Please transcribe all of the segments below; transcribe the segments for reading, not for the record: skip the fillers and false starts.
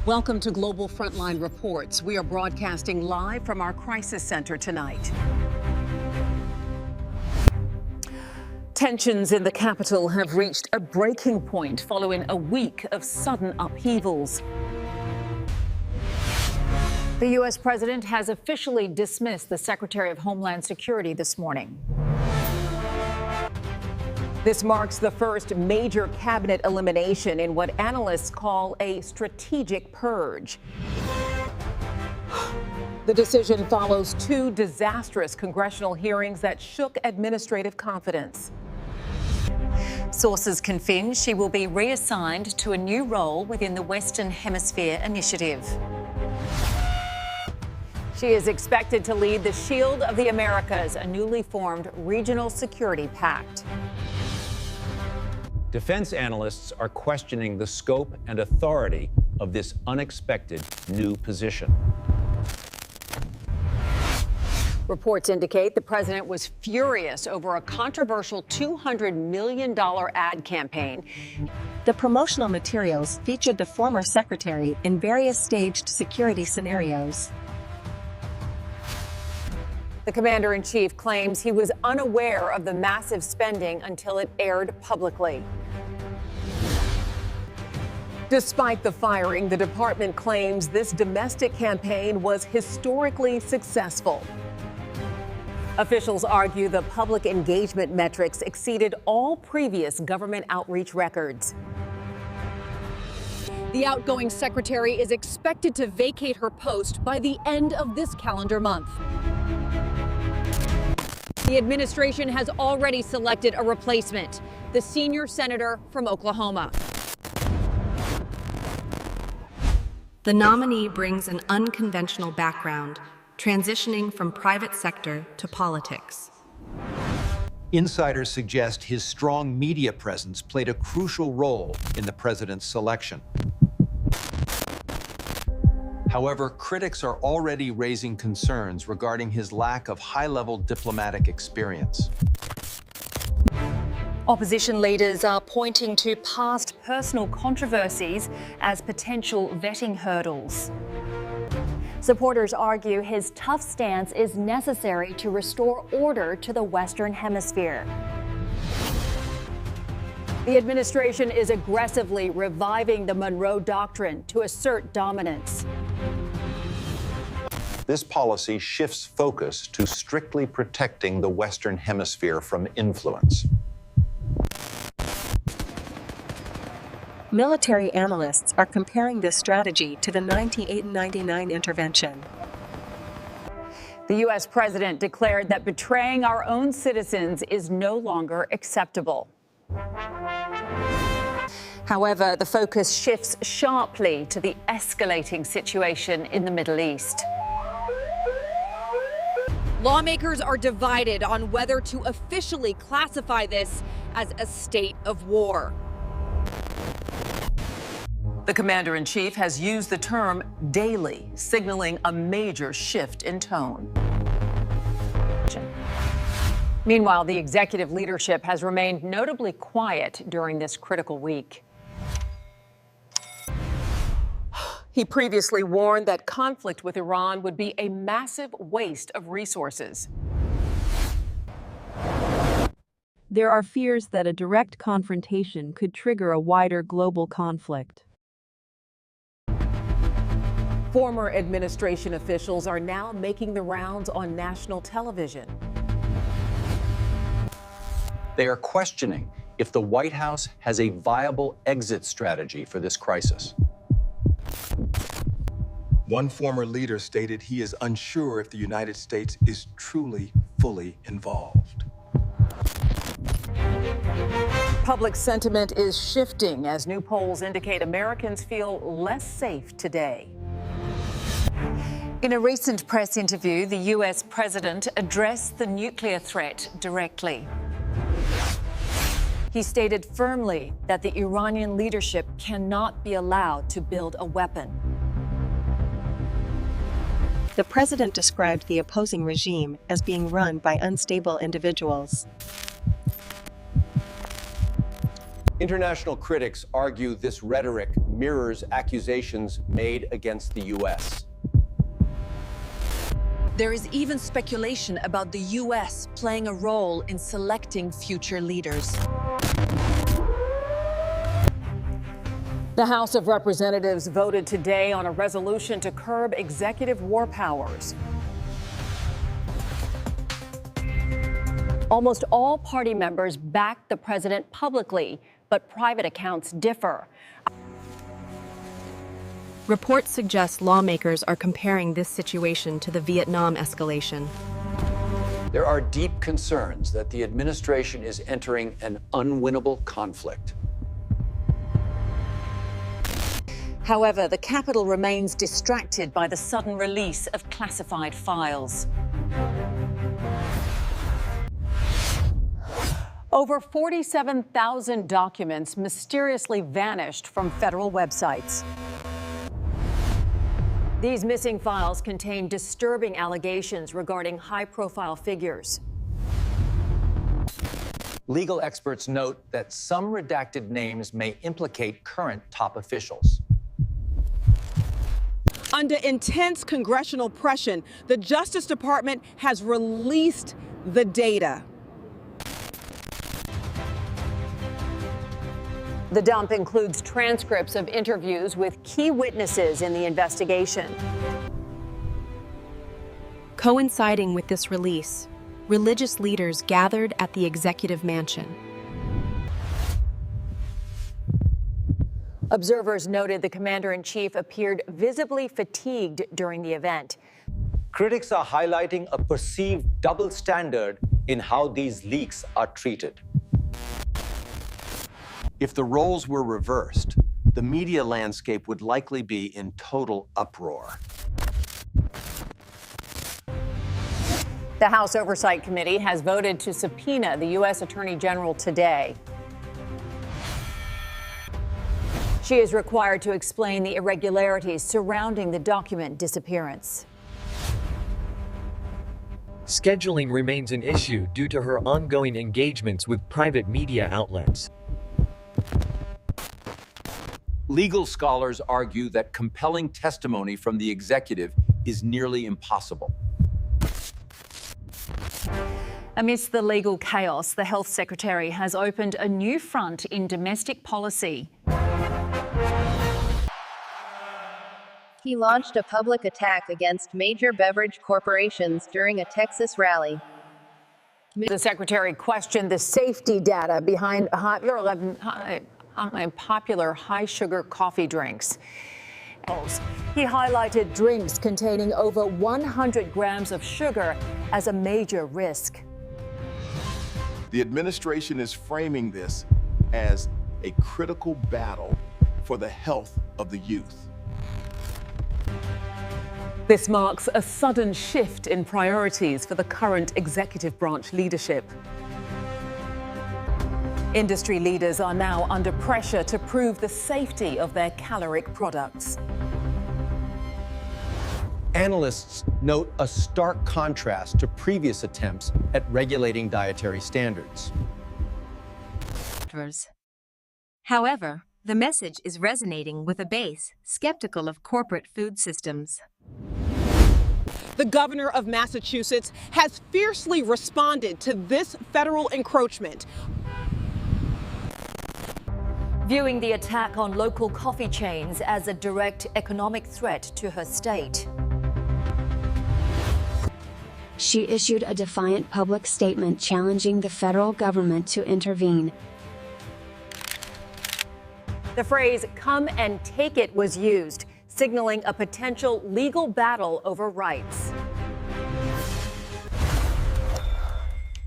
Welcome to Global Frontline Reports. We are broadcasting live from our crisis center tonight. Tensions in the capital have reached a breaking point following a week of sudden upheavals. The U.S. president has officially dismissed the Secretary of Homeland Security this morning. This marks the first major cabinet elimination in what analysts call a strategic purge. The decision follows two disastrous congressional hearings that shook administrative confidence. Sources confirm she will be reassigned to a new role within the Western Hemisphere Initiative. She is expected to lead the Shield of the Americas, a newly formed regional security pact. Defense analysts are questioning the scope and authority of this unexpected new position. Reports indicate the president was furious over a controversial $200 million ad campaign. The promotional materials featured the former secretary in various staged security scenarios. The commander-in-chief claims he was unaware of the massive spending until it aired publicly. Despite the firing, the department claims this domestic campaign was historically successful. Officials argue the public engagement metrics exceeded all previous government outreach records. The outgoing secretary is expected to vacate her post by the end of this calendar month. The administration has already selected a replacement, the senior senator from Oklahoma. The nominee brings an unconventional background, transitioning from private sector to politics. Insiders suggest his strong media presence played a crucial role in the president's selection. However, critics are already raising concerns regarding his lack of high-level diplomatic experience. Opposition leaders are pointing to past personal controversies as potential vetting hurdles. Supporters argue his tough stance is necessary to restore order to the Western Hemisphere. The administration is aggressively reviving the Monroe Doctrine to assert dominance. This policy shifts focus to strictly protecting the Western Hemisphere from influence. Military analysts are comparing this strategy to the 1998-99 intervention. The U.S. president declared that betraying our own citizens is no longer acceptable. However, the focus shifts sharply to the escalating situation in the Middle East. Lawmakers are divided on whether to officially classify this as a state of war. The commander-in-chief has used the term daily, signaling a major shift in tone. Meanwhile, the executive leadership has remained notably quiet during this critical week. He previously warned that conflict with Iran would be a massive waste of resources. There are fears that a direct confrontation could trigger a wider global conflict. Former administration officials are now making the rounds on national television. They are questioning if the White House has a viable exit strategy for this crisis. One former leader stated he is unsure if the United States is truly fully involved. Public sentiment is shifting as new polls indicate Americans feel less safe today. In a recent press interview, the U.S. president addressed the nuclear threat directly. He stated firmly that the Iranian leadership cannot be allowed to build a weapon. The president described the opposing regime as being run by unstable individuals. International critics argue this rhetoric mirrors accusations made against the U.S. There is even speculation about the U.S. playing a role in selecting future leaders. The House of Representatives voted today on a resolution to curb executive war powers. Almost all party members backed the president publicly, but private accounts differ. Reports suggest lawmakers are comparing this situation to the Vietnam escalation. There are deep concerns that the administration is entering an unwinnable conflict. However, the Capitol remains distracted by the sudden release of classified files. Over 47,000 documents mysteriously vanished from federal websites. These missing files contain disturbing allegations regarding high-profile figures. Legal experts note that some redacted names may implicate current top officials. Under intense congressional pressure, the Justice Department has released the data. The dump includes transcripts of interviews with key witnesses in the investigation. Coinciding with this release, religious leaders gathered at the executive mansion. Observers noted the commander-in-chief appeared visibly fatigued during the event. Critics are highlighting a perceived double standard in how these leaks are treated. If the roles were reversed, the media landscape would likely be in total uproar. The House Oversight Committee has voted to subpoena the U.S. Attorney General today. She is required to explain the irregularities surrounding the document disappearance. Scheduling remains an issue due to her ongoing engagements with private media outlets. Legal scholars argue that compelling testimony from the executive is nearly impossible. Amidst the legal chaos, the Health Secretary has opened a new front in domestic policy. He launched a public attack against major beverage corporations during a Texas rally. The secretary questioned the safety data behind popular high-sugar coffee drinks. He highlighted drinks containing over 100 grams of sugar as a major risk. The administration is framing this as a critical battle for the health of the youth. This marks a sudden shift in priorities for the current executive branch leadership. Industry leaders are now under pressure to prove the safety of their caloric products. Analysts note a stark contrast to previous attempts at regulating dietary standards. However, the message is resonating with a base skeptical of corporate food systems. The governor of Massachusetts has fiercely responded to this federal encroachment, viewing the attack on local coffee chains as a direct economic threat to her state. She issued a defiant public statement challenging the federal government to intervene. The phrase, "come and take it," was used, signaling a potential legal battle over rights.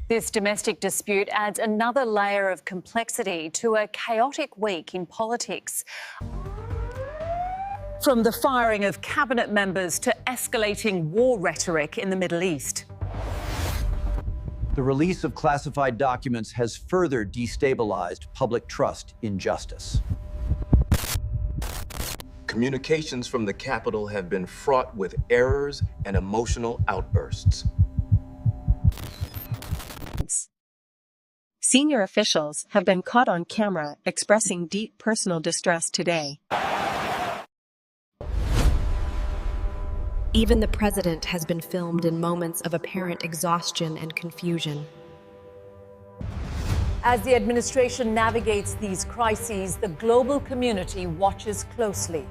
This domestic dispute adds another layer of complexity to a chaotic week in politics. From the firing of cabinet members to escalating war rhetoric in the Middle East. The release of classified documents has further destabilized public trust in justice. Communications from the Capitol have been fraught with errors and emotional outbursts. Senior officials have been caught on camera expressing deep personal distress today. Even the president has been filmed in moments of apparent exhaustion and confusion. As the administration navigates these crises, the global community watches closely.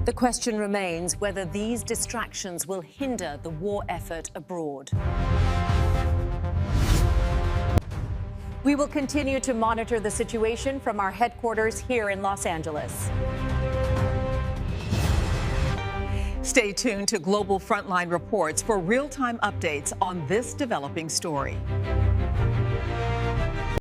The question remains whether these distractions will hinder the war effort abroad. We will continue to monitor the situation from our headquarters here in Los Angeles. Stay tuned to Global Frontline Reports for real-time updates on this developing story.